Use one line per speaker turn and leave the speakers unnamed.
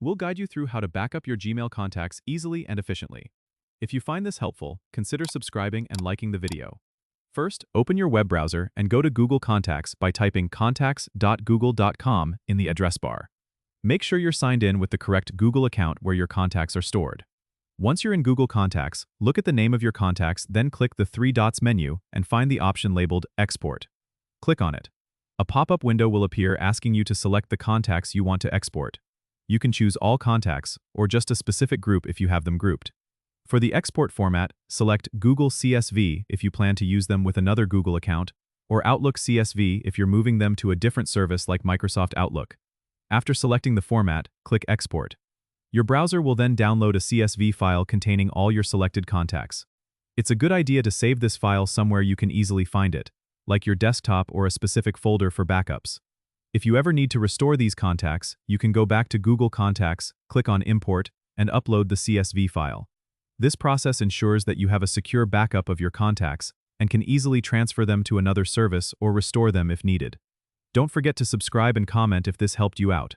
We'll guide you through how to back up your Gmail contacts easily and efficiently. If you find this helpful, consider subscribing and liking the video. First, open your web browser and go to Google Contacts by typing contacts.google.com in the address bar. Make sure you're signed in with the correct Google account where your contacts are stored. Once you're in Google Contacts, look at the name of your contacts, then click the three dots menu and find the option labeled Export. Click on it. A pop-up window will appear asking you to select the contacts you want to export. You can choose all contacts or just a specific group if you have them grouped. For the export format, select Google CSV if you plan to use them with another Google account, or Outlook CSV if you're moving them to a different service like Microsoft Outlook. After selecting the format, click Export. Your browser will then download a CSV file containing all your selected contacts. It's a good idea to save this file somewhere you can easily find it, like your desktop or a specific folder for backups. If you ever need to restore these contacts, you can go back to Google Contacts, click on Import, and upload the CSV file. This process ensures that you have a secure backup of your contacts and can easily transfer them to another service or restore them if needed. Don't forget to subscribe and comment if this helped you out.